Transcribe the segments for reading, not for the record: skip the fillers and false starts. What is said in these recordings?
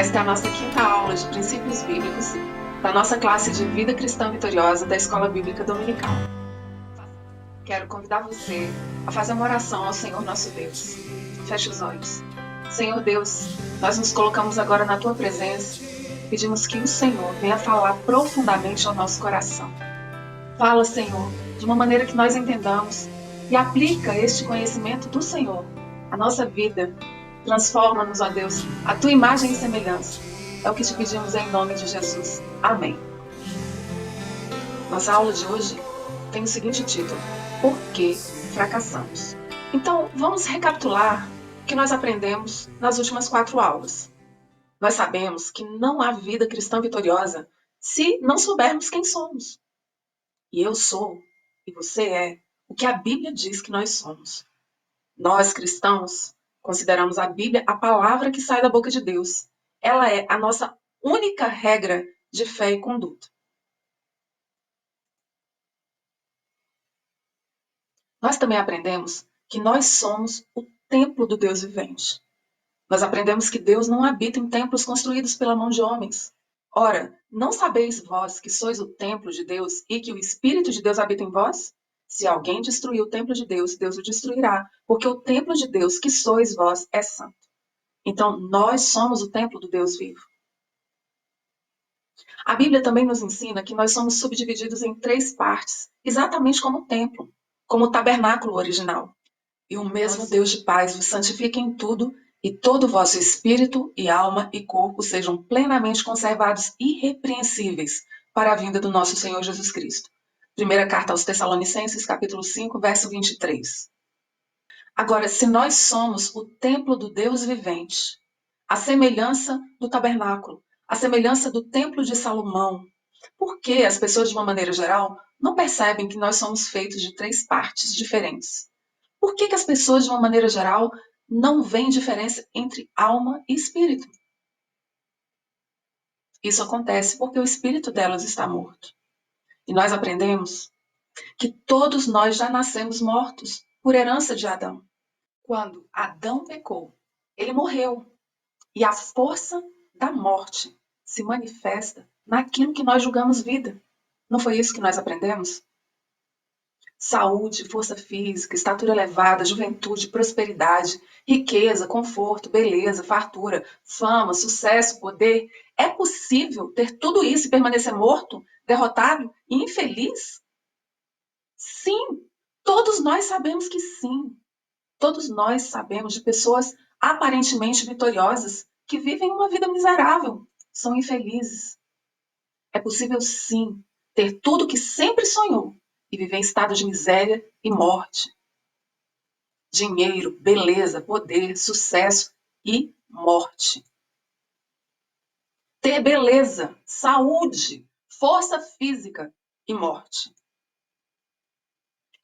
Esta é a nossa quinta aula de princípios bíblicos da nossa classe de Vida Cristã Vitoriosa da Escola Bíblica Dominical. Quero convidar você a fazer uma oração ao Senhor nosso Deus. Feche os olhos. Senhor Deus, nós nos colocamos agora na Tua presença. Pedimos que o Senhor venha falar profundamente ao nosso coração. Fala, Senhor, de uma maneira que nós entendamos e aplica este conhecimento do Senhor à nossa vida. Transforma-nos, ó Deus, a Tua imagem e semelhança. É o que te pedimos em nome de Jesus. Amém. Nossa aula de hoje tem o seguinte título: Por que fracassamos? Então, vamos recapitular o que nós aprendemos nas últimas 4 aulas. Nós sabemos que não há vida cristã vitoriosa se não soubermos quem somos. E eu sou, e você é, o que a Bíblia diz que nós somos. Nós, cristãos, consideramos a Bíblia a palavra que sai da boca de Deus. Ela é a nossa única regra de fé e conduta. Nós também aprendemos que nós somos o templo do Deus vivente. Nós aprendemos que Deus não habita em templos construídos pela mão de homens. Ora, não sabeis vós que sois o templo de Deus e que o Espírito de Deus habita em vós? Se alguém destruir o templo de Deus, Deus o destruirá, porque o templo de Deus que sois vós é santo. Então, nós somos o templo do Deus vivo. A Bíblia também nos ensina que nós somos subdivididos em 3 partes, exatamente como o templo, como o tabernáculo original. E o mesmo Deus de paz vos santifique em tudo, e todo o vosso espírito e alma e corpo sejam plenamente conservados irrepreensíveis para a vinda do nosso Senhor Jesus Cristo. Primeira carta aos Tessalonicenses, capítulo 5, verso 23. Agora, se nós somos o templo do Deus vivente, a semelhança do tabernáculo, a semelhança do templo de Salomão, por que as pessoas, de uma maneira geral, não percebem que nós somos feitos de 3 partes diferentes? Por que as pessoas, de uma maneira geral, não veem diferença entre alma e espírito? Isso acontece porque o espírito delas está morto. E nós aprendemos que todos nós já nascemos mortos por herança de Adão. Quando Adão pecou, ele morreu. E a força da morte se manifesta naquilo que nós julgamos vida. Não foi isso que nós aprendemos? Saúde, força física, estatura elevada, juventude, prosperidade, riqueza, conforto, beleza, fartura, fama, sucesso, poder. É possível ter tudo isso e permanecer morto, derrotado e infeliz? Sim, todos nós sabemos que sim. Todos nós sabemos de pessoas aparentemente vitoriosas que vivem uma vida miserável, são infelizes. É possível sim ter tudo o que sempre sonhou e viver em estado de miséria e morte. Dinheiro, beleza, poder, sucesso e morte. Ter beleza, saúde, força física e morte.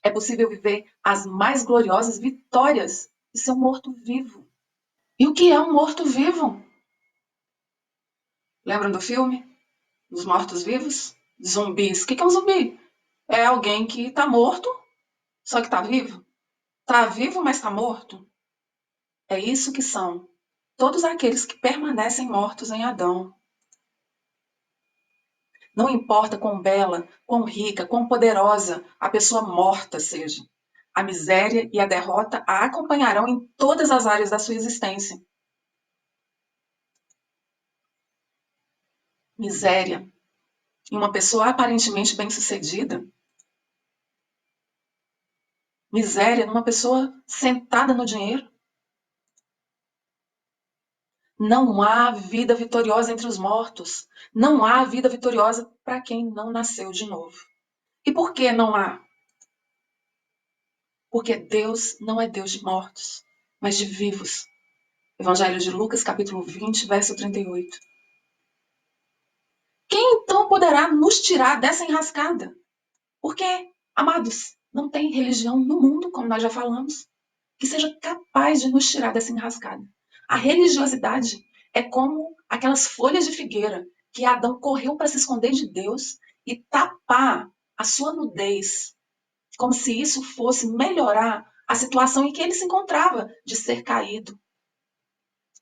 É possível viver as mais gloriosas vitórias e ser um morto-vivo. E o que é um morto-vivo? Lembram do filme? Dos mortos-vivos? Zumbis. O que é um zumbi? É alguém que está morto, só que está vivo. Está vivo, mas está morto. É isso que são todos aqueles que permanecem mortos em Adão. Não importa quão bela, quão rica, quão poderosa a pessoa morta seja. A miséria e a derrota a acompanharão em todas as áreas da sua existência. Miséria em uma pessoa aparentemente bem-sucedida. Miséria numa pessoa sentada no dinheiro. Não há vida vitoriosa entre os mortos. Não há vida vitoriosa para quem não nasceu de novo. E por que não há? Porque Deus não é Deus de mortos, mas de vivos. Evangelho de Lucas, capítulo 20, verso 38. Quem então poderá nos tirar dessa enrascada? Porque, amados, não tem religião no mundo, como nós já falamos, que seja capaz de nos tirar dessa enrascada. A religiosidade é como aquelas folhas de figueira que Adão correu para se esconder de Deus e tapar a sua nudez, como se isso fosse melhorar a situação em que ele se encontrava, de ser caído,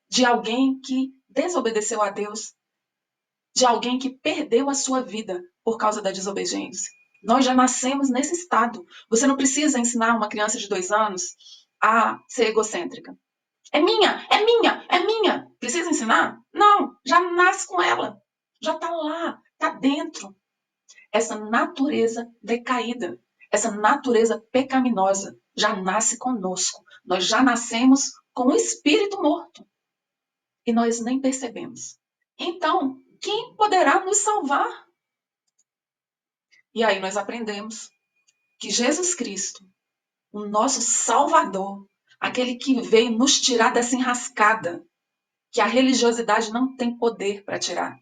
de alguém que desobedeceu a Deus, de alguém que perdeu a sua vida por causa da desobediência. Nós já nascemos nesse estado. Você não precisa ensinar uma criança de 2 anos a ser egocêntrica. É minha, é minha, é minha. Precisa ensinar? Não, já nasce com ela. Já está lá, está dentro. Essa natureza decaída, essa natureza pecaminosa já nasce conosco. Nós já nascemos com o espírito morto e nós nem percebemos. Então, quem poderá nos salvar? E aí nós aprendemos que Jesus Cristo, o nosso Salvador, aquele que veio nos tirar dessa enrascada, que a religiosidade não tem poder para tirar.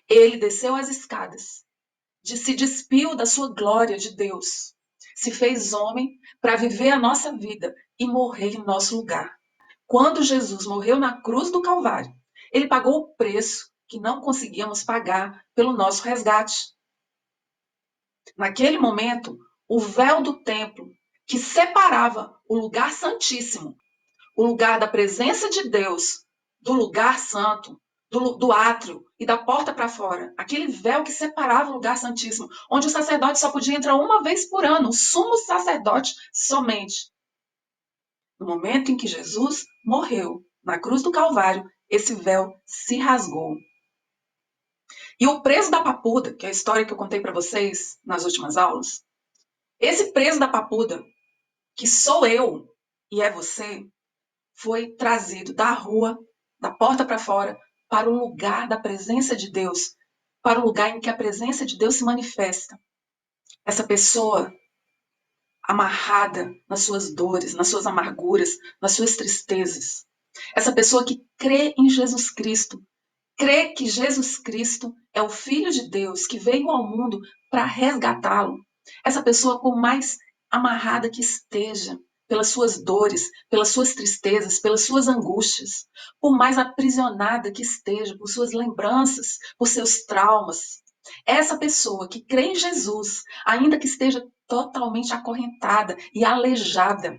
Ele desceu as escadas, se despiu da sua glória de Deus, se fez homem para viver a nossa vida e morrer em nosso lugar. Quando Jesus morreu na cruz do Calvário, ele pagou o preço que não conseguíamos pagar pelo nosso resgate. Naquele momento, o véu do templo, que separava o lugar santíssimo, o lugar da presença de Deus, do lugar santo, do átrio e da porta para fora, aquele véu que separava o lugar santíssimo, onde o sacerdote só podia entrar uma vez por ano, o sumo sacerdote somente. No momento em que Jesus morreu na cruz do Calvário, esse véu se rasgou. E o preso da papuda, que é a história que eu contei para vocês nas últimas aulas, esse preso da papuda, que sou eu e é você, foi trazido da rua, da porta para fora, para o lugar da presença de Deus, para o lugar em que a presença de Deus se manifesta. Essa pessoa amarrada nas suas dores, nas suas amarguras, nas suas tristezas. Essa pessoa que crê em Jesus Cristo, crê que Jesus Cristo é o Filho de Deus que veio ao mundo para resgatá-lo. Essa pessoa, por mais amarrada que esteja, pelas suas dores, pelas suas tristezas, pelas suas angústias, por mais aprisionada que esteja, por suas lembranças, por seus traumas, essa pessoa que crê em Jesus, ainda que esteja totalmente acorrentada e aleijada,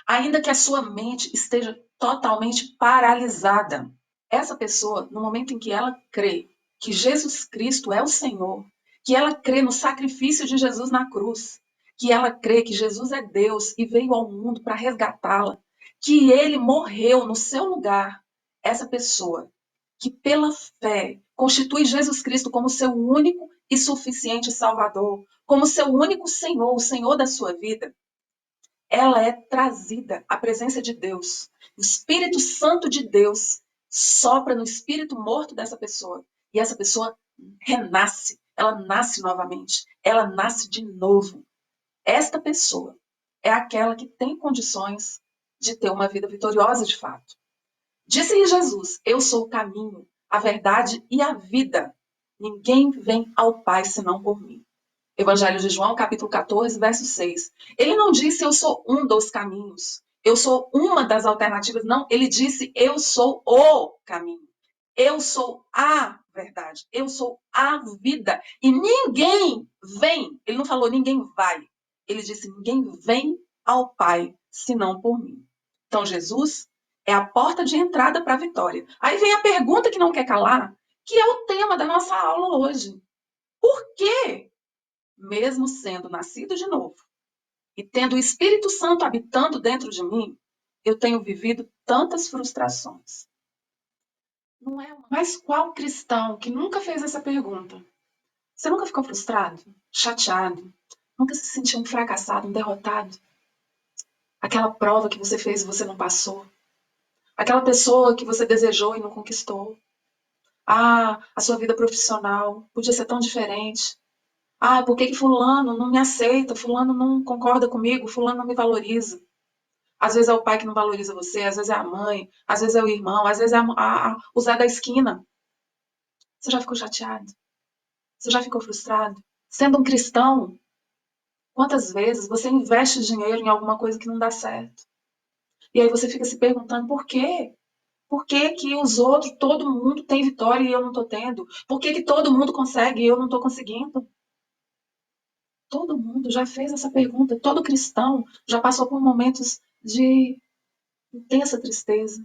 ainda que a sua mente esteja totalmente paralisada, essa pessoa, no momento em que ela crê que Jesus Cristo é o Senhor, que ela crê no sacrifício de Jesus na cruz, que ela crê que Jesus é Deus e veio ao mundo para resgatá-la, que ele morreu no seu lugar, essa pessoa que pela fé constitui Jesus Cristo como seu único e suficiente Salvador, como seu único Senhor, o Senhor da sua vida, ela é trazida à presença de Deus. O Espírito Santo de Deus sopra no espírito morto dessa pessoa. E essa pessoa renasce. Ela nasce novamente. Ela nasce de novo. Esta pessoa é aquela que tem condições de ter uma vida vitoriosa de fato. Disse-lhe Jesus: Eu sou o caminho, a verdade e a vida. Ninguém vem ao Pai senão por mim. Evangelho de João, capítulo 14, verso 6. Ele não disse eu sou um dos caminhos, eu sou uma das alternativas. Não, ele disse eu sou o caminho, eu sou a verdade, eu sou a vida. E ninguém vem, ele não falou ninguém vai, ele disse ninguém vem ao Pai senão por mim. Então Jesus é a porta de entrada para a vitória. Aí vem a pergunta que não quer calar, que é o tema da nossa aula hoje. Por quê? Mesmo sendo nascido de novo e tendo o Espírito Santo habitando dentro de mim, eu tenho vivido tantas frustrações. Não é uma... Mas qual cristão que nunca fez essa pergunta? Você nunca ficou frustrado, chateado, nunca se sentiu um fracassado, um derrotado? Aquela prova que você fez e você não passou? Aquela pessoa que você desejou e não conquistou? Ah, a sua vida profissional podia ser tão diferente. Ah, por que fulano não me aceita? Fulano não concorda comigo? Fulano não me valoriza? Às vezes é o pai que não valoriza você, às vezes é a mãe, às vezes é o irmão, às vezes é o Zé da esquina. Você já ficou chateado? Você já ficou frustrado? Sendo um cristão, quantas vezes você investe dinheiro em alguma coisa que não dá certo? E aí você fica se perguntando por quê? Por que que os outros, todo mundo tem vitória e eu não estou tendo? Por que que todo mundo consegue e eu não estou conseguindo? Todo mundo já fez essa pergunta, todo cristão já passou por momentos de intensa tristeza.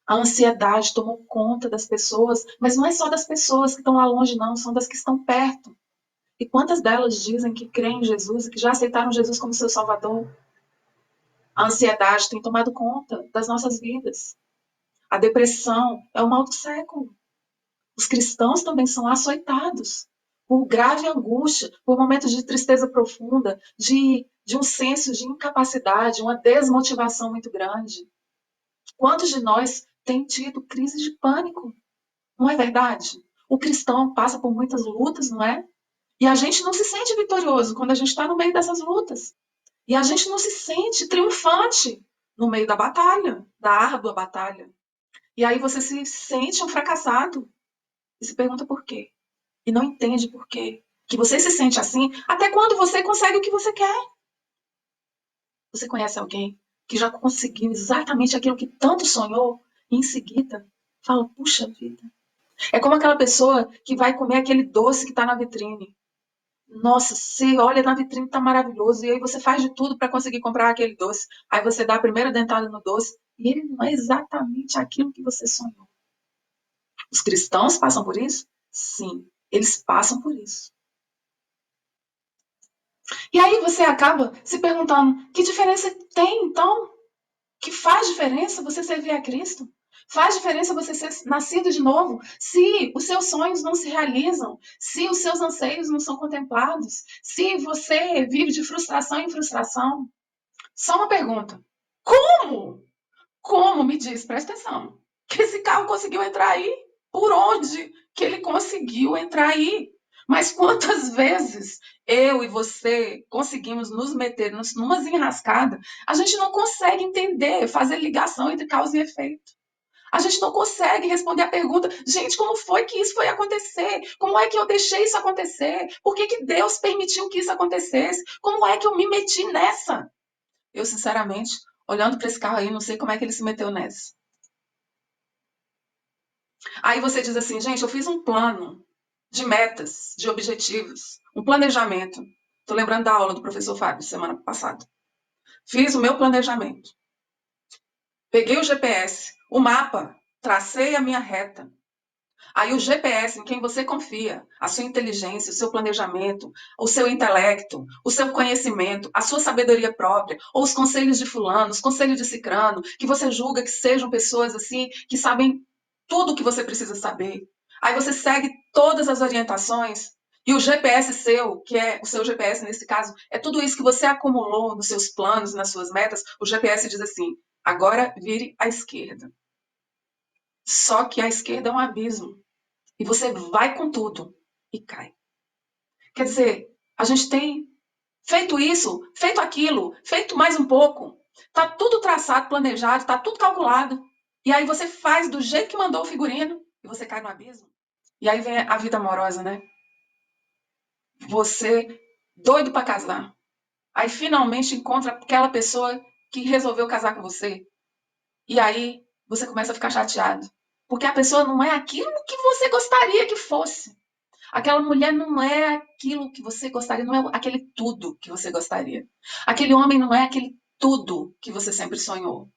A ansiedade tomou conta das pessoas, mas não é só das pessoas que estão lá longe, não, são das que estão perto. E quantas delas dizem que creem em Jesus e que já aceitaram Jesus como seu Salvador? A ansiedade tem tomado conta das nossas vidas. A depressão é o mal do século. Os cristãos também são açoitados por grave angústia, por momentos de tristeza profunda, de um senso de incapacidade, uma desmotivação muito grande. Quantos de nós têm tido crise de pânico? Não é verdade? O cristão passa por muitas lutas, não é? E a gente não se sente vitorioso quando a gente está no meio dessas lutas. E a gente não se sente triunfante no meio da batalha, da árdua batalha. E aí você se sente um fracassado e se pergunta por quê. E não entende por quê. Que você se sente assim até quando você consegue o que você quer. Você conhece alguém que já conseguiu exatamente aquilo que tanto sonhou e em seguida fala, puxa vida. É como aquela pessoa que vai comer aquele doce que está na vitrine. Nossa, você olha na vitrine, está maravilhoso, e aí você faz de tudo para conseguir comprar aquele doce. Aí você dá a primeira dentada no doce e ele não é exatamente aquilo que você sonhou. Os cristãos passam por isso? Sim, eles passam por isso. E aí você acaba se perguntando, que diferença tem então? Que faz diferença você servir a Cristo? Faz diferença você ser nascido de novo? Se os seus sonhos não se realizam, se os seus anseios não são contemplados, se você vive de frustração em frustração? Só uma pergunta. Como? Como, me diz, presta atenção, que esse carro conseguiu entrar aí? Por onde que ele conseguiu entrar aí? Mas quantas vezes eu e você conseguimos nos meter numa enrascada, a gente não consegue entender, fazer ligação entre causa e efeito. A gente não consegue responder a pergunta, gente, como foi que isso foi acontecer? Como é que eu deixei isso acontecer? Por que, que Deus permitiu que isso acontecesse? Como é que eu me meti nessa? Eu, sinceramente, olhando para esse carro aí, não sei como é que ele se meteu nessa. Aí você diz assim, gente, eu fiz um plano de metas, de objetivos, um planejamento. Estou lembrando da aula do professor Fábio, semana passada. Fiz o meu planejamento. Peguei o GPS, o mapa, tracei a minha reta. Aí o GPS em quem você confia, a sua inteligência, o seu planejamento, o seu intelecto, o seu conhecimento, a sua sabedoria própria, ou os conselhos de fulano, os conselhos de cicrano, que você julga que sejam pessoas assim, que sabem tudo o que você precisa saber. Aí você segue todas as orientações e o GPS seu, que é o seu GPS nesse caso, é tudo isso que você acumulou nos seus planos, nas suas metas. O GPS diz assim, agora vire à esquerda. Só que a esquerda é um abismo. E você vai com tudo e cai. Quer dizer, a gente tem feito isso, feito aquilo, feito mais um pouco. Tá tudo traçado, planejado, tá tudo calculado. E aí você faz do jeito que mandou o figurino e você cai no abismo. E aí vem a vida amorosa, né? Você doido para casar. Aí finalmente encontra aquela pessoa que resolveu casar com você. E aí você começa a ficar chateado. Porque a pessoa não é aquilo que você gostaria que fosse. Aquela mulher não é aquilo que você gostaria, não é aquele tudo que você gostaria. Aquele homem não é aquele tudo que você sempre sonhou.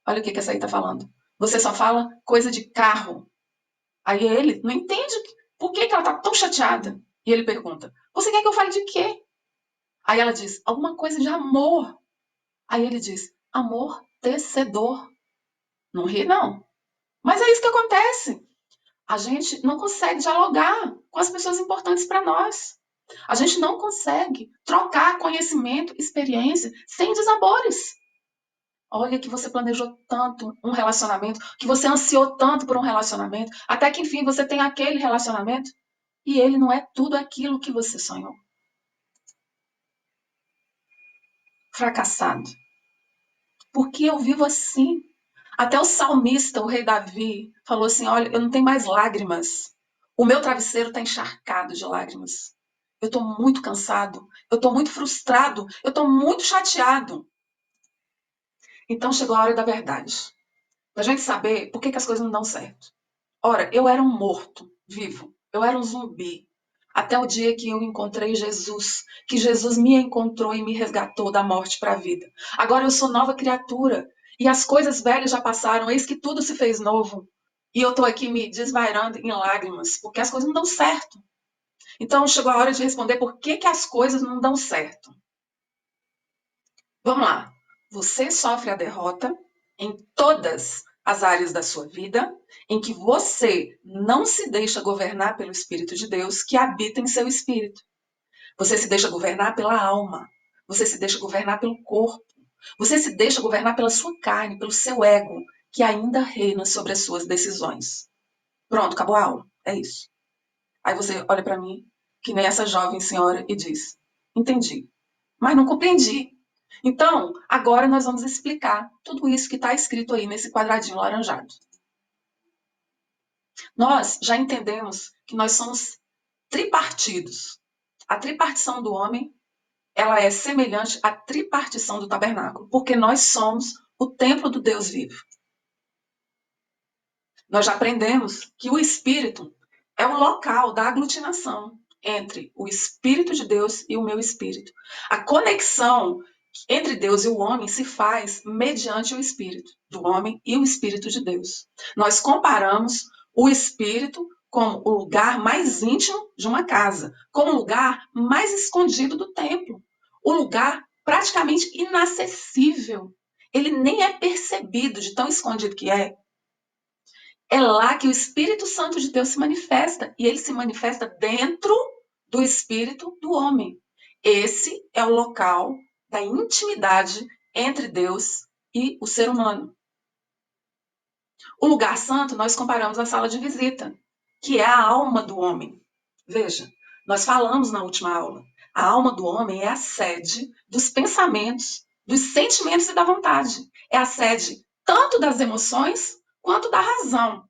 Olha o que essa aí está falando. Você só fala coisa de carro. Aí ele não entende por que ela está tão chateada. E ele pergunta, você quer que eu fale de quê? Aí ela diz, alguma coisa de amor. Aí ele diz, amortecedor. Não ri, não. Mas é isso que acontece. A gente não consegue dialogar com as pessoas importantes para nós. A gente não consegue trocar conhecimento, experiência, sem desabores. Olha que você planejou tanto um relacionamento, que você ansiou tanto por um relacionamento, até que enfim você tem aquele relacionamento e ele não é tudo aquilo que você sonhou. Fracassado. Porque eu vivo assim. Até o salmista, o rei Davi, falou assim: olha, eu não tenho mais lágrimas. O meu travesseiro está encharcado de lágrimas. Eu estou muito cansado, eu estou muito frustrado, eu estou muito chateado. Então chegou a hora da verdade. Da gente saber por que as coisas não dão certo. Ora, eu era um morto, vivo. Eu era um zumbi. Até o dia que eu encontrei Jesus. Que Jesus me encontrou e me resgatou da morte para a vida. Agora eu sou nova criatura. e as coisas velhas já passaram, eis que tudo se fez novo. E eu estou aqui me desvairando em lágrimas, porque as coisas não dão certo. Então chegou a hora de responder por que as coisas não dão certo. Vamos lá. Você sofre a derrota em todas as áreas da sua vida em que você não se deixa governar pelo Espírito de Deus que habita em seu espírito. Você se deixa governar pela alma. Você se deixa governar pelo corpo. Você se deixa governar pela sua carne, pelo seu ego, que ainda reina sobre as suas decisões. Pronto, acabou a aula. É isso. Aí você olha para mim, que nem essa jovem senhora, e diz: entendi, mas não compreendi. Então, agora nós vamos explicar tudo isso que está escrito aí nesse quadradinho laranjado. Nós já entendemos que nós somos tripartidos. A tripartição do homem, ela é semelhante à tripartição do tabernáculo, porque nós somos o templo do Deus vivo. Nós já aprendemos que o Espírito é o local da aglutinação entre o Espírito de Deus e o meu espírito. A conexão entre Deus e o homem se faz mediante o Espírito do homem e o Espírito de Deus. Nós comparamos o Espírito como o lugar mais íntimo de uma casa, como o lugar mais escondido do templo, o lugar praticamente inacessível. Ele nem é percebido de tão escondido que é. É lá que o Espírito Santo de Deus se manifesta, e ele se manifesta dentro do espírito do homem. Esse é o local da intimidade entre Deus e o ser humano. O lugar santo nós comparamos à sala de visita, que é a alma do homem. Veja, nós falamos na última aula, a alma do homem é a sede dos pensamentos, dos sentimentos e da vontade. É a sede tanto das emoções quanto da razão.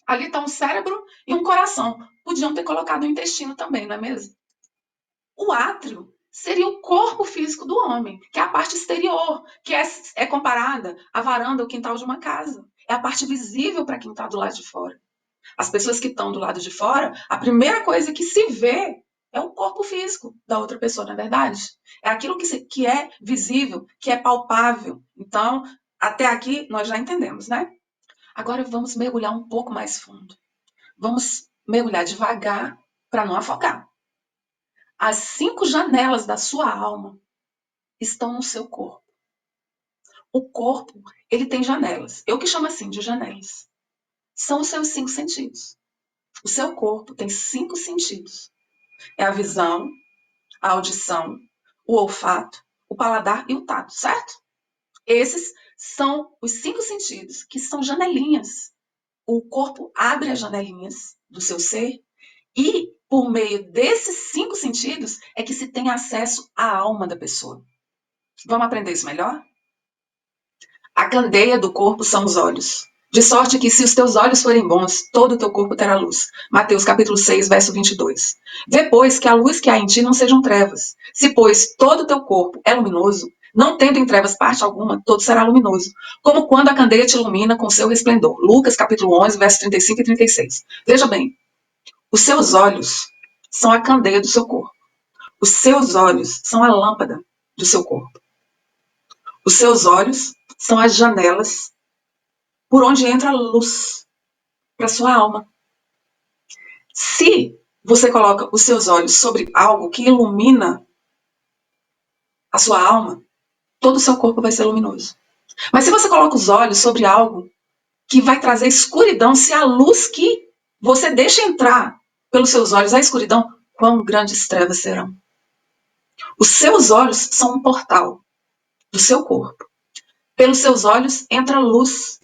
Ali está um cérebro e um coração. Podiam ter colocado o intestino também, não é mesmo? O átrio seria o corpo físico do homem, que é a parte exterior, que é comparada à varanda ou quintal de uma casa. É a parte visível para quem está do lado de fora. As pessoas que estão do lado de fora, a primeira coisa que se vê é o corpo físico da outra pessoa, não é verdade? É aquilo que é visível, que é palpável. Então, até aqui nós já entendemos, né? Agora vamos mergulhar um pouco mais fundo. Vamos mergulhar devagar para não afogar. As 5 janelas da sua alma estão no seu corpo. O corpo, ele tem janelas. Eu que chamo assim de janelas. São os seus 5 sentidos. O seu corpo tem 5 sentidos. É a visão, a audição, o olfato, o paladar e o tato, certo? Esses são os 5 sentidos, que são janelinhas. O corpo abre as janelinhas do seu ser e, por meio desses 5 sentidos, é que se tem acesso à alma da pessoa. Vamos aprender isso melhor? A candeia do corpo são os olhos. De sorte que, se os teus olhos forem bons, todo o teu corpo terá luz. Mateus capítulo 6, verso 22. Vê, pois, que a luz que há em ti não sejam trevas. Se, pois, todo o teu corpo é luminoso, não tendo em trevas parte alguma, todo será luminoso. Como quando a candeia te ilumina com seu resplendor. Lucas capítulo 11, verso 35 e 36. Veja bem, os seus olhos são a candeia do seu corpo. Os seus olhos são a lâmpada do seu corpo. Os seus olhos são as janelas por onde entra a luz para sua alma. Se você coloca os seus olhos sobre algo que ilumina a sua alma, todo o seu corpo vai ser luminoso. Mas se você coloca os olhos sobre algo que vai trazer escuridão, se a luz que você deixa entrar pelos seus olhos, a escuridão, quão grandes trevas serão. Os seus olhos são um portal do seu corpo. Pelos seus olhos entra luz,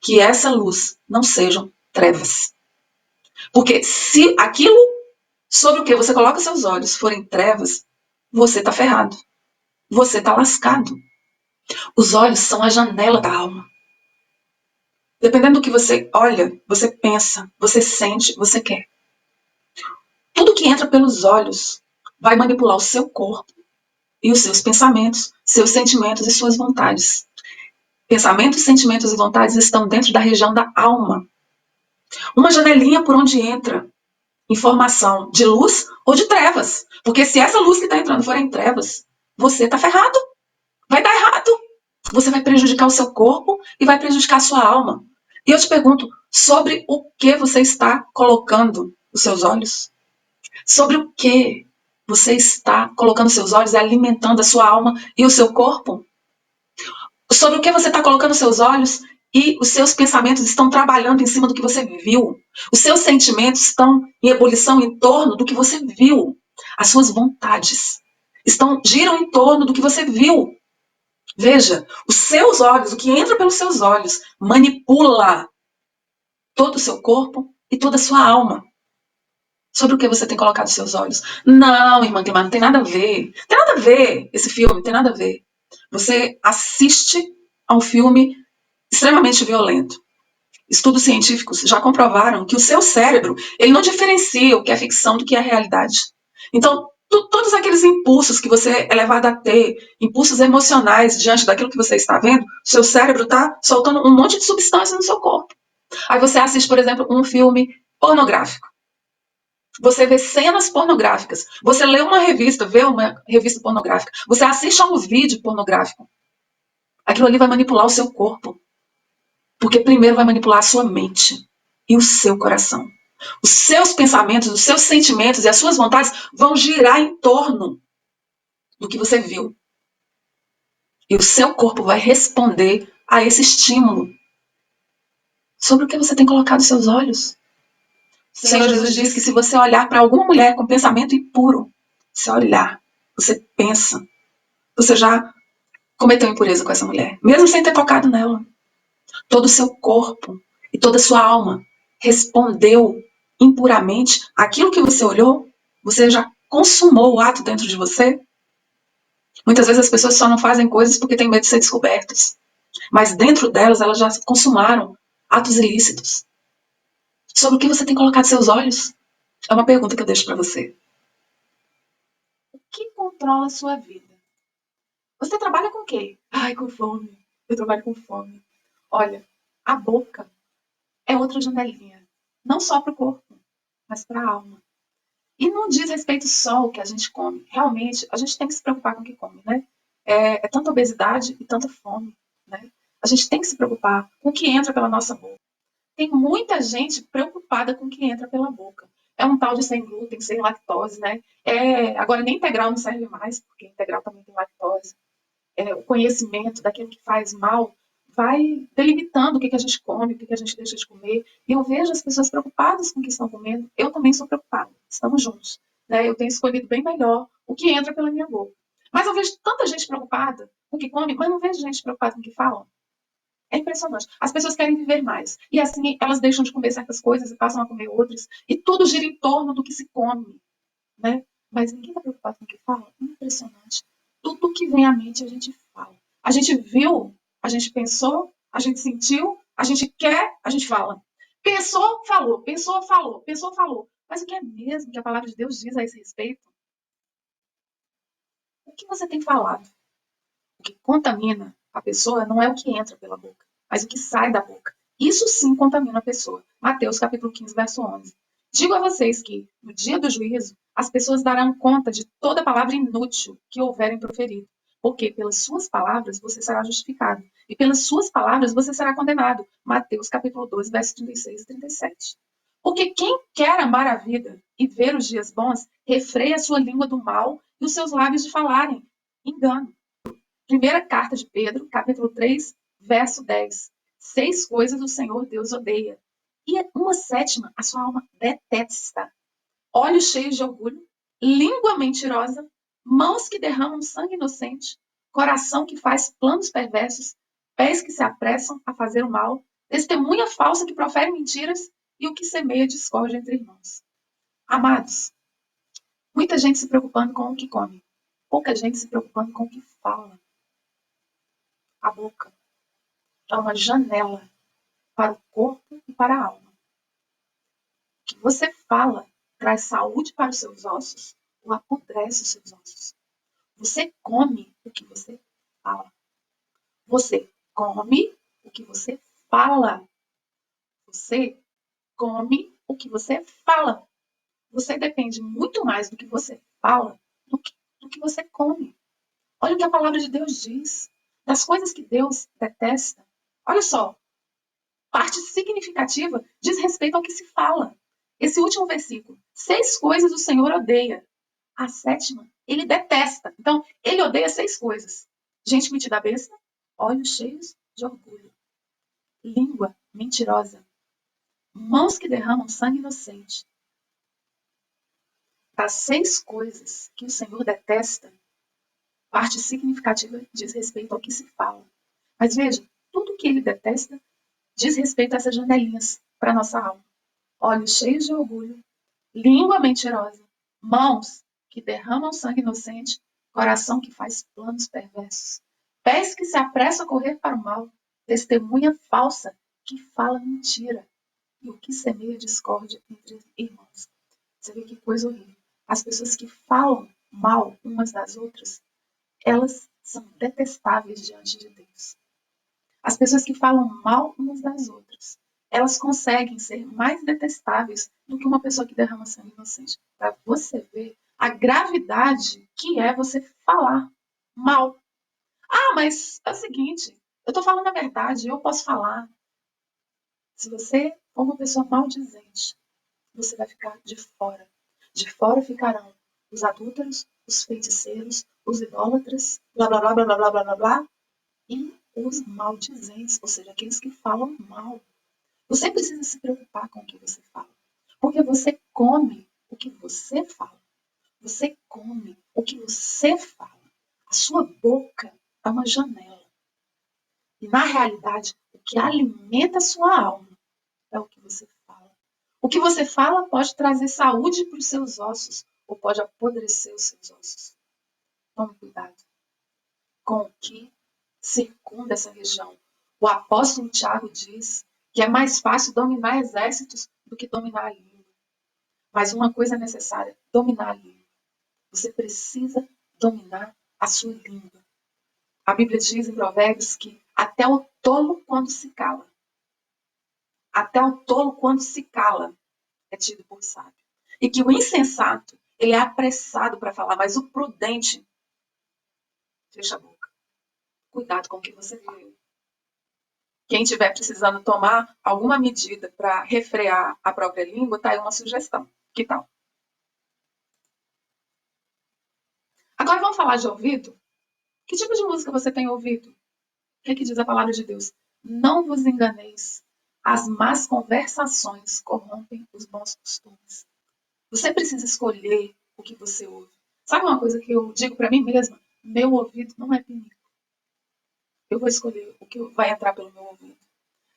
que essa luz não sejam trevas. Porque se aquilo sobre o que você coloca seus olhos forem trevas, você está ferrado. Você está lascado. Os olhos são a janela da alma. Dependendo do que você olha, você pensa, você sente, você quer. Tudo que entra pelos olhos vai manipular o seu corpo e os seus pensamentos, seus sentimentos e suas vontades. Pensamentos, sentimentos e vontades estão dentro da região da alma. Uma janelinha por onde entra informação de luz ou de trevas. Porque se essa luz que está entrando for em trevas, você está ferrado. Vai dar errado. você vai prejudicar o seu corpo e vai prejudicar a sua alma. E eu te pergunto, sobre o que você está colocando os seus olhos? Sobre o que você está colocando seus olhos e alimentando a sua alma e o seu corpo? Sobre o que você está colocando seus olhos e os seus pensamentos estão trabalhando em cima do que você viu. Os seus sentimentos estão em ebulição em torno do que você viu. As suas vontades giram em torno do que você viu. Veja, os seus olhos, o que entra pelos seus olhos, manipula todo o seu corpo e toda a sua alma. Sobre o que você tem colocado seus olhos. Não, irmã Guilherme, não tem nada a ver. Tem nada a ver esse filme, tem nada a ver. Você assiste a um filme extremamente violento. Estudos científicos já comprovaram que o seu cérebro, ele não diferencia o que é ficção do que é realidade. Então, todos aqueles impulsos que você é levado a ter, impulsos emocionais diante daquilo que você está vendo, seu cérebro está soltando um monte de substância no seu corpo. Aí você assiste, por exemplo, um filme pornográfico. Você vê cenas pornográficas. Você lê uma revista, vê uma revista pornográfica. Você assiste a um vídeo pornográfico. Aquilo ali vai manipular o seu corpo. Porque primeiro vai manipular a sua mente e o seu coração. Os seus pensamentos, os seus sentimentos e as suas vontades vão girar em torno do que você viu. E o seu corpo vai responder a esse estímulo. Sobre o que você tem colocado seus olhos. O Senhor Jesus diz que se você olhar para alguma mulher com pensamento impuro, você olhar, você pensa, você já cometeu impureza com essa mulher, mesmo sem ter tocado nela. Todo o seu corpo e toda a sua alma respondeu impuramente aquilo que você olhou, você já consumou o ato dentro de você. Muitas vezes as pessoas só não fazem coisas porque têm medo de ser descobertas, mas dentro delas elas já consumaram atos ilícitos. Sobre o que você tem colocado seus olhos? É uma pergunta que eu deixo para você. O que controla a sua vida? Você trabalha com o quê? Ai, com fome. Eu trabalho com fome. Olha, a boca é outra janelinha. Não só para o corpo, mas para a alma. E não diz respeito só ao que a gente come. Realmente, a gente tem que se preocupar com o que come, né? É tanta obesidade e tanta fome, né? A gente tem que se preocupar com o que entra pela nossa boca. Tem muita gente preocupada com o que entra pela boca. É um tal de sem glúten, sem lactose, né? Agora nem integral não serve mais, porque integral também tem lactose. O conhecimento daquilo que faz mal vai delimitando o que a gente come, o que a gente deixa de comer. E eu vejo as pessoas preocupadas com o que estão comendo. Eu também sou preocupada. Estamos juntos. Né? Eu tenho escolhido bem melhor o que entra pela minha boca. Mas eu vejo tanta gente preocupada com o que come, mas não vejo gente preocupada com o que fala. É impressionante. As pessoas querem viver mais. E assim, elas deixam de comer certas coisas e passam a comer outras. E tudo gira em torno do que se come. Né? Mas ninguém está preocupado com o que fala. Impressionante. Tudo que vem à mente a gente fala. A gente viu, a gente pensou, a gente sentiu, a gente quer, a gente fala. Pensou, falou, pensou, falou, pensou, falou. Mas o que é mesmo que a palavra de Deus diz a esse respeito? O que você tem falado? O que contamina a pessoa não é o que entra pela boca, mas o que sai da boca. Isso sim contamina a pessoa. Mateus capítulo 15, verso 11. Digo a vocês que, no dia do juízo, as pessoas darão conta de toda palavra inútil que houverem proferido, porque pelas suas palavras você será justificado, e pelas suas palavras você será condenado. Mateus capítulo 12, verso 36 e 37. Porque quem quer amar a vida e ver os dias bons, refreia a sua língua do mal e os seus lábios de falarem engano. Primeira carta de Pedro, capítulo 3, verso 10. 6 coisas o Senhor Deus odeia. E uma sétima, a sua alma detesta. Olhos cheios de orgulho, língua mentirosa, mãos que derramam sangue inocente, coração que faz planos perversos, pés que se apressam a fazer o mal, testemunha falsa que profere mentiras e o que semeia discórdia entre irmãos. Amados, muita gente se preocupando com o que come, pouca gente se preocupando com o que fala. A boca é uma janela para o corpo e para a alma. O que você fala traz saúde para os seus ossos ou apodrece os seus ossos. Você come o que você fala. Você come o que você fala. Você come o que você fala. Você depende muito mais do que você fala do que você come. Olha o que a palavra de Deus diz. das coisas que Deus detesta, olha só, parte significativa diz respeito ao que se fala. Esse último versículo, 6 coisas o Senhor odeia. A sétima, ele detesta. Então, ele odeia 6 coisas. Gente metida besta, olhos cheios de orgulho, língua mentirosa, mãos que derramam sangue inocente. Das 6 coisas que o Senhor detesta, parte significativa diz respeito ao que se fala. Mas veja, tudo que ele detesta diz respeito a essas janelinhas para a nossa alma. Olhos cheios de orgulho, língua mentirosa, mãos que derramam sangue inocente, coração que faz planos perversos, pés que se apressam a correr para o mal, testemunha falsa que fala mentira e o que semeia discórdia entre irmãos. Você vê que coisa horrível. As pessoas que falam mal umas das outras, elas são detestáveis diante de Deus. As pessoas que falam mal umas das outras, elas conseguem ser mais detestáveis do que uma pessoa que derrama sangue inocente. Para você ver a gravidade que é você falar mal. Ah, mas é o seguinte, eu estou falando a verdade, eu posso falar. Se você for uma pessoa maldizente, você vai ficar de fora. De fora ficarão os adúlteros, os feiticeiros, os idólatras, blá blá blá blá blá blá blá blá, e os maldizentes, ou seja, aqueles que falam mal. Você precisa se preocupar com o que você fala, porque você come o que você fala. Você come o que você fala. A sua boca é uma janela. E, na realidade, o que alimenta a sua alma é o que você fala. O que você fala pode trazer saúde para os seus ossos ou pode apodrecer os seus ossos. Tome cuidado com o que circunda essa região. O apóstolo Tiago diz que é mais fácil dominar exércitos do que dominar a língua. Mas uma coisa é necessária, dominar a língua. Você precisa dominar a sua língua. A Bíblia diz em Provérbios que até o tolo quando se cala. Até o tolo quando se cala é tido por sábio. E que o insensato, ele é apressado para falar, mas o prudente fecha a boca. Cuidado com o que você fala. Quem estiver precisando tomar alguma medida para refrear a própria língua, tá aí uma sugestão. Que tal? Agora vamos falar de ouvido? Que tipo de música você tem ouvido? O que é que diz a palavra de Deus? Não vos enganeis. As más conversações corrompem os bons costumes. Você precisa escolher o que você ouve. Sabe uma coisa que eu digo para mim mesma? Meu ouvido não é pinico. Eu vou escolher o que vai entrar pelo meu ouvido.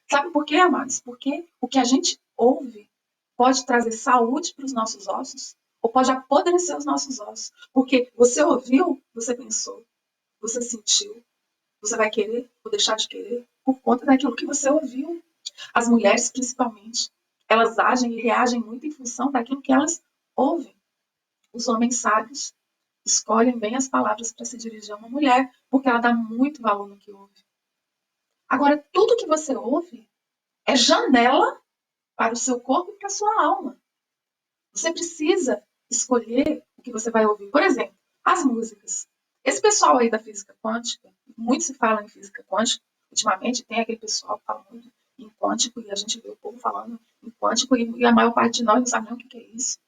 Sabe por quê, amados? Porque o que a gente ouve pode trazer saúde para os nossos ossos ou pode apodrecer os nossos ossos. Porque você ouviu, você pensou, você sentiu, você vai querer ou deixar de querer por conta daquilo que você ouviu. As mulheres, principalmente, elas agem e reagem muito em função daquilo que elas ouvem. Os homens sábios escolhem bem as palavras para se dirigir a uma mulher, porque ela dá muito valor no que ouve. Agora, tudo que você ouve é janela para o seu corpo e para a sua alma. Você precisa escolher o que você vai ouvir. Por exemplo, as músicas. Esse pessoal aí da física quântica, muito se fala em física quântica, ultimamente tem aquele pessoal que fala muito em quântico e a gente vê o povo falando em quântico e a maior parte de nós não sabe nem o que é isso.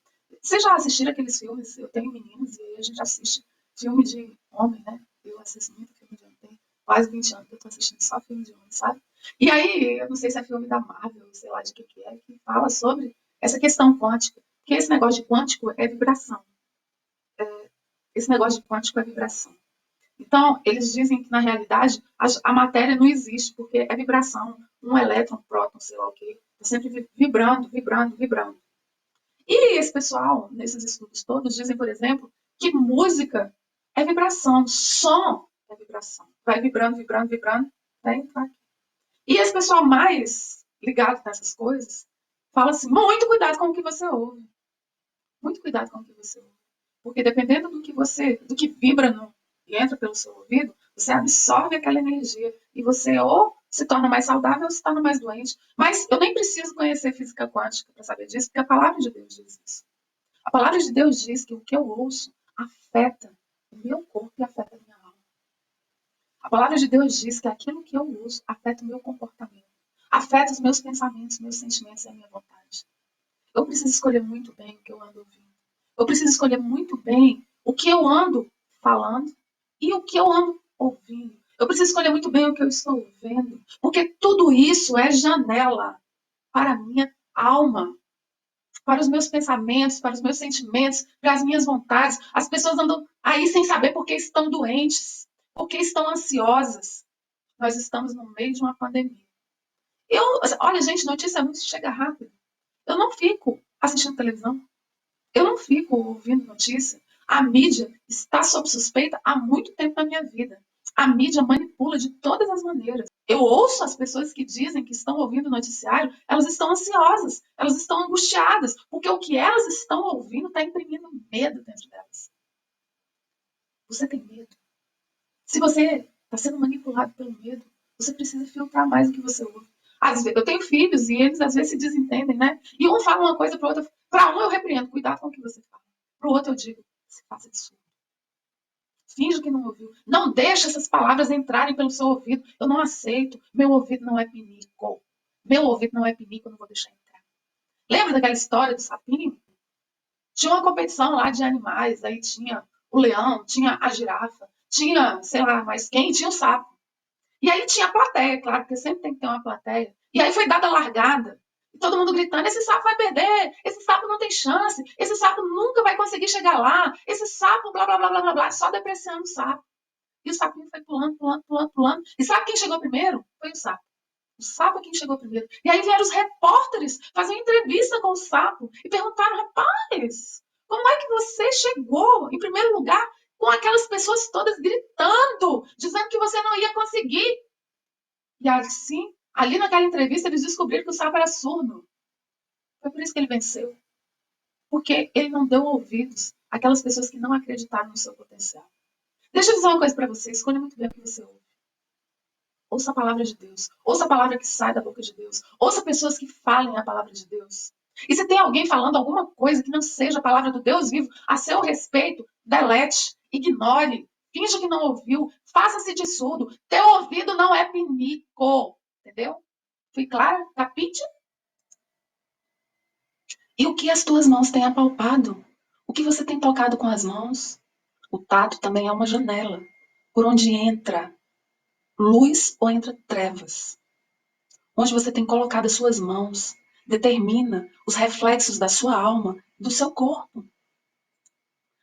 Vocês já assistiram aqueles filmes? Eu tenho meninos e a gente assiste filme de homem, né? Eu assisto muito filme de homem. Tem quase 20 anos que eu tô assistindo só filme de homem, sabe? E aí, eu não sei se é filme da Marvel, sei lá de que é, que fala sobre essa questão quântica. Porque esse negócio de quântico é vibração. Esse negócio de quântico é vibração. Então, eles dizem que, na realidade, a matéria não existe, porque é vibração. Um elétron, um próton, sei lá o quê. Está sempre vibrando, vibrando, vibrando. E esse pessoal, nesses estudos todos, dizem, por exemplo, que música é vibração, som é vibração. Vai vibrando, vibrando, vibrando, até entrar aqui. E esse pessoal mais ligado nessas coisas fala assim, muito cuidado com o que você ouve. Muito cuidado com o que você ouve. Porque dependendo do que vibra e entra pelo seu ouvido, você absorve aquela energia e você ou se torna mais saudável ou se torna mais doente. Mas eu nem preciso conhecer física quântica para saber disso, porque a palavra de Deus diz isso. A palavra de Deus diz que o que eu ouço afeta o meu corpo e afeta a minha alma. A palavra de Deus diz que aquilo que eu uso afeta o meu comportamento, afeta os meus pensamentos, meus sentimentos e a minha vontade. Eu preciso escolher muito bem o que eu ando ouvindo. Eu preciso escolher muito bem o que eu ando falando e o que eu ando ouvindo. Eu preciso escolher muito bem o que eu estou vendo, porque tudo isso é janela para a minha alma, para os meus pensamentos, para os meus sentimentos, para as minhas vontades. As pessoas andam aí sem saber por que estão doentes, por que estão ansiosas. Nós estamos no meio de uma pandemia. Olha, gente, notícia ruim chega rápido. Eu não fico assistindo televisão. Eu não fico ouvindo notícia. A mídia está sob suspeita há muito tempo na minha vida. A mídia manipula de todas as maneiras. Eu ouço as pessoas que dizem que estão ouvindo o noticiário, elas estão ansiosas, elas estão angustiadas, porque o que elas estão ouvindo está imprimindo medo dentro delas. Você tem medo? Se você está sendo manipulado pelo medo, você precisa filtrar mais o que você ouve. Às vezes, eu tenho filhos e eles às vezes se desentendem, né? E um fala uma coisa para o outro. Para um eu repreendo, cuidado com o que você fala. Para o outro eu digo, se faça de surdo. Finge que não ouviu. Não deixe essas palavras entrarem pelo seu ouvido. Eu não aceito. Meu ouvido não é pinico. Meu ouvido não é pinico, eu não vou deixar entrar. Lembra daquela história do sapinho? Tinha uma competição lá de animais, aí tinha o leão, tinha a girafa, tinha, sei lá, mais quem, tinha o sapo. E aí tinha a plateia, claro, porque sempre tem que ter uma plateia. E aí foi dada a largada. E todo mundo gritando, esse sapo vai perder, esse sapo não tem chance, esse sapo nunca vai conseguir chegar lá, esse sapo, blá, blá, blá, blá, blá, blá, só depreciando o sapo. E o sapinho foi pulando, pulando, pulando, pulando. E sabe quem chegou primeiro? Foi o sapo. O sapo é quem chegou primeiro. E aí vieram os repórteres fazer uma entrevista com o sapo e perguntaram, rapaz, como é que você chegou em primeiro lugar com aquelas pessoas todas gritando, dizendo que você não ia conseguir? E assim, ali naquela entrevista, eles descobriram que o sapo era surdo. Foi por isso que ele venceu. Porque ele não deu ouvidos àquelas pessoas que não acreditaram no seu potencial. Deixa eu dizer uma coisa para você, escolha muito bem o que você ouve. Ouça a palavra de Deus. Ouça a palavra que sai da boca de Deus. Ouça pessoas que falem a palavra de Deus. E se tem alguém falando alguma coisa que não seja a palavra do Deus vivo a seu respeito, delete, ignore, finja que não ouviu, faça-se de surdo. Teu ouvido não é pinico, entendeu? Fui clara? Capite? E o que as tuas mãos têm apalpado? O que você tem tocado com as mãos? O tato também é uma janela, por onde entra luz ou entra trevas. Onde você tem colocado as suas mãos determina os reflexos da sua alma, do seu corpo.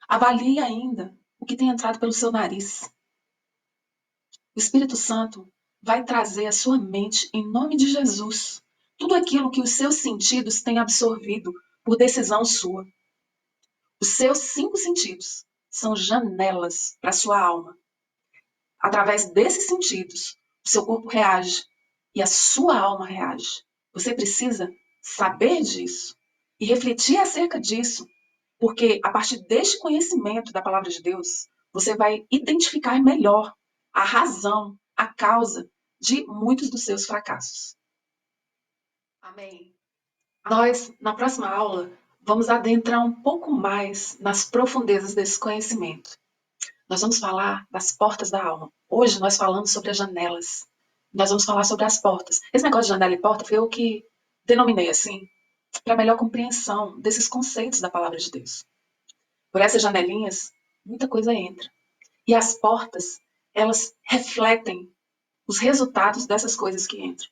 Avalie ainda o que tem entrado pelo seu nariz. O Espírito Santo vai trazer à sua mente, em nome de Jesus, tudo aquilo que os seus sentidos têm absorvido por decisão sua. Os seus 5 sentidos são janelas para a sua alma. Através desses sentidos, o seu corpo reage e a sua alma reage. Você precisa saber disso e refletir acerca disso, porque a partir deste conhecimento da palavra de Deus, você vai identificar melhor a razão, a causa de muitos dos seus fracassos. Amém. Nós, na próxima aula, vamos adentrar um pouco mais nas profundezas desse conhecimento. Nós vamos falar das portas da alma. Hoje nós falamos sobre as janelas. Nós vamos falar sobre as portas. Esse negócio de janela e porta foi eu que denominei assim, para melhor compreensão desses conceitos da palavra de Deus. Por essas janelinhas, muita coisa entra. E as portas, elas refletem os resultados dessas coisas que entram.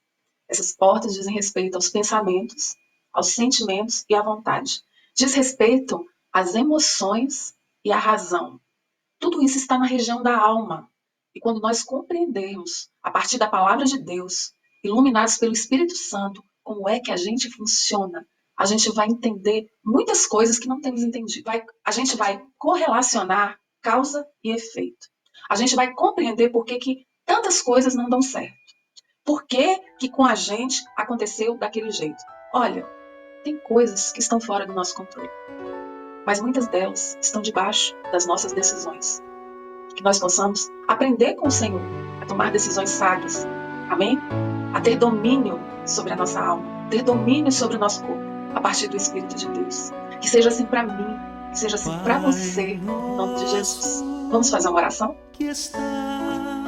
Essas portas dizem respeito aos pensamentos, aos sentimentos e à vontade. Diz respeito às emoções e à razão. Tudo isso está na região da alma. E quando nós compreendemos, a partir da palavra de Deus, iluminados pelo Espírito Santo, como é que a gente funciona, a gente vai entender muitas coisas que não temos entendido. A gente vai correlacionar causa e efeito. A gente vai compreender por que tantas coisas não dão certo. Por que com a gente aconteceu daquele jeito. Olha, tem coisas que estão fora do nosso controle. Mas muitas delas estão debaixo das nossas decisões. Que nós possamos aprender com o Senhor a tomar decisões sábias. Amém? A ter domínio sobre a nossa alma, ter domínio sobre o nosso corpo, a partir do Espírito de Deus. Que seja assim para mim, que seja assim para você, em nome de Jesus. Vamos fazer uma oração?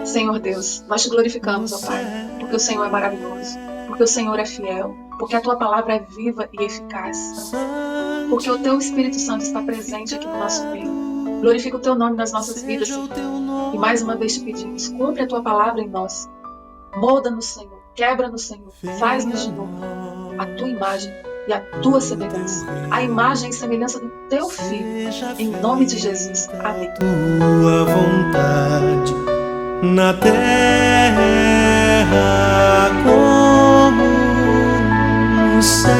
Senhor Deus, nós te glorificamos, ó Pai, porque o Senhor é maravilhoso, porque o Senhor é fiel, porque a tua palavra é viva e eficaz, porque o teu Espírito Santo está presente aqui no nosso meio. Glorifica o teu nome nas nossas vidas, Senhor. E mais uma vez te pedimos, cumpre a tua palavra em nós. Molda-nos, Senhor, quebra-nos, Senhor, faz-nos de novo a tua imagem e a tua semelhança, a imagem e semelhança do teu Filho, em nome de Jesus. Amém. Tua vontade na terra como no céu.